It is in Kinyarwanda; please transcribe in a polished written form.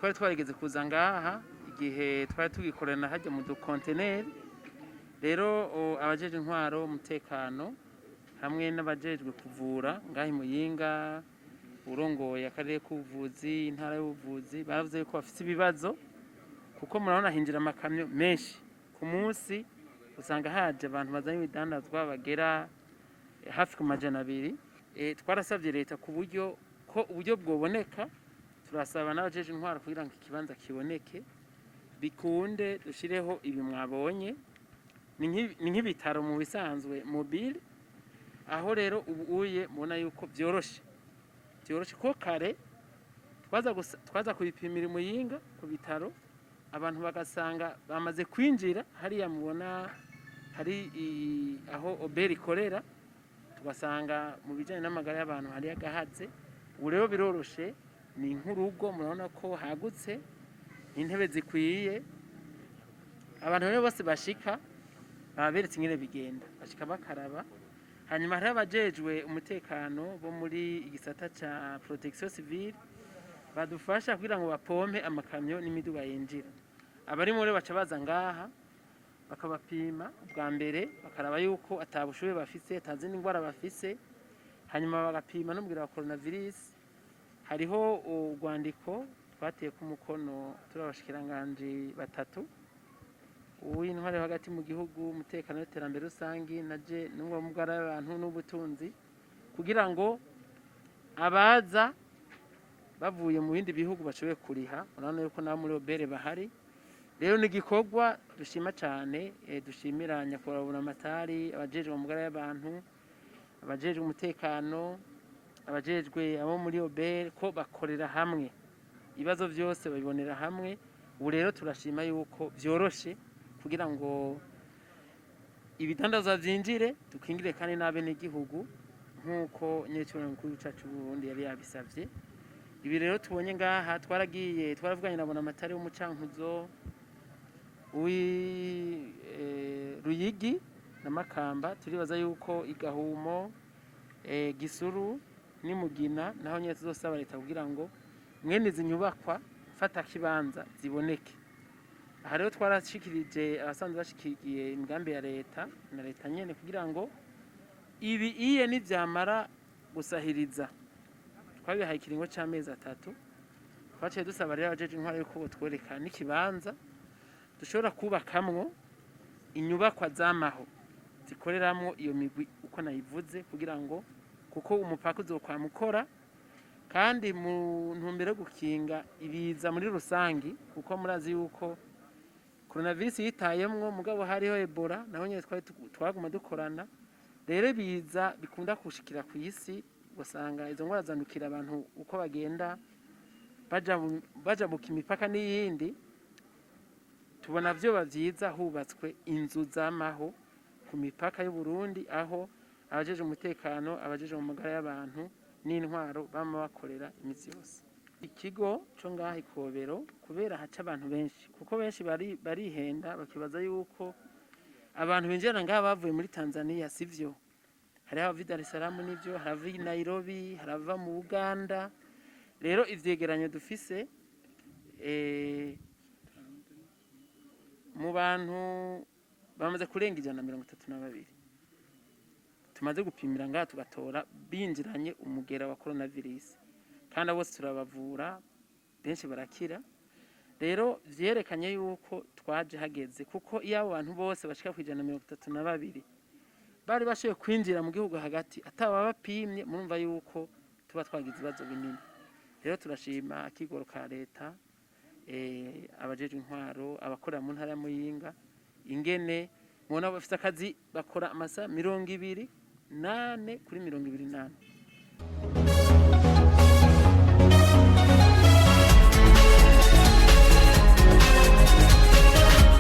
twari twarigeze kuza ngaha igihe twari tugikorana hajya mu dukonteneri. Rero abajeje intwaro umutekano hamwe n'abajejwe kuvura ngaha i Muyinga, urongoye akarere k'ubuvuzi, intara y'ubuvuzi, baravuze ko bafite ibibazo kuko murabona hinjira amakamyo menshi ku munsi, usanga haje abantu bazanye ibidandazwa bagera hafi ku 200. Twarasabye leta ku buryo ko uburyo bwoboneka, turasaba n'abajeje intwaro kugira ngo ikibanza kiboneke bikunde dushireho ibi mwabonye ni nk'ibitaro mu bisanzwe mobile, aho rero ubuye mubona yuko byoroshe ko kare twaza kubipimira i Muyinga ku bitaro, abantu bagasanga bamaze kwinjira hariya mubona hari aho oberi ikorera, tugasanga mu bijyanye n'amagara y'abantu hari agahatse. Ubu rero biroroshe, ni nk'urugo murabona ko hagutse, intebe zikwiye, abantu rero bose bashika baberetse ingene bigenda, bashika bakaraba. Hanyuma hari abajejwe umutekano bo muri igisata ca protection civile badufasha kugira ngo bapompe amakamyo n'imiduga yinjira. Abari muri baca baza ngaha bakabapima bwa mbere, bakaraba yuko atabushuye bafise, atazindi ndwara bafise, hanyuma bagapima no mugira wa coronavirus. Hariho urwandiko twateye ku mukono turabashikiranganje batatu, uw'intwari hagati mu gihugu, umutekano n'iterambere rusangi, naje n'ubwo mugara y'abantu n'ubutunzi, kugira ngo abaza bavuye mu bindi bihugu bashoboye kuriha. Urabona yuko nabo muri obere bahari. Rero ni igikorwa dushima cyane, dushimira nyakubahwa amatari, abajejwe mu mugara y'abantu, abajejwe umutekano, abajejwe abo muri obere, ko bakorera hamwe, ibibazo byose babibonera hamwe. Ubu rero turashima yuko byoroshe kugira ngo ibidandazwa byinjire, dukingire kandi n'abe n'igihugu nk'uko nyecyo mukuru cyacu Burundi yari yabisavye. Ibi rero tubonye ngaha, twaravuganye na amatari w'umucankuzo, Ruyigi na Makamba, turibaza yuko Igahumo, Gisuru n'Imugina naho nyine tuzosaba leta kugira ngo mwene izi nyubakwa fata kibanza ziboneke. Aha rero twarashikirije abasanzwe bashikiye imigambi ya leta na leta nyene kugira ngo ibi iye nivyamara gusahiriza, twabihaye ikiringo c'amezi 3. Twaciye dusaba rero abajeje intwaro yuko botwereka n'ikibanza dushobora kubakamwo inyubakwa z'amaho zikoreramwo iyo migwi uko nayivuze, kugira ngo kuko umupaka uzokwamukora kandi mu ntumbero yo gukinga ibiza muri rusangi, kuko murazi yuko coronavirus yitayemwo, mugabo hariho Ebola naho nyene twaguma dukorana. Rero biza bikunda kushikira ku isi, usanga izo ngwara zandukira abantu uko bagenda baja mu kimipaka n'iyindi. Tubona vyo bavyiza hubatswe inzu z'amaho ku mipaka y'u Burundi, aho abajeje umutekano, abajeje mu magara y'abantu n'intwaro bama bakorera iminsi yose. Ikigo cyo ngaha Ikobero kubera haca abantu benshi, kuko benshi barihenda bakibaza yuko abantu binjira ngaha bavuye muri Tanzania, sivyo. Hari abava Dar es Salaam n'ivyo, harava i Nairobi, harava mu Uganda. Rero ivyegeranyo dufise mu bantu bamaze kurenga 132 tumaze gupimira ngaha tugatora binjiranye umugera wa coronavirus, kandi bose turabavura, benshi barakira. Rero vyerekanye yuko twaje hageze, kuko iyo abo bantu bose bashika ku 132 bari bashoboye kwinjira mu gihugu hagati ataba bapimye, murumva yuko tuba twagize ibibazo binini. Rero turashima akigoro ka leta, abajeje intwaro, abakorera mu ntara ya Muyinga, ingene mubona bafite akazi bakora amasaha 28 kuri 28.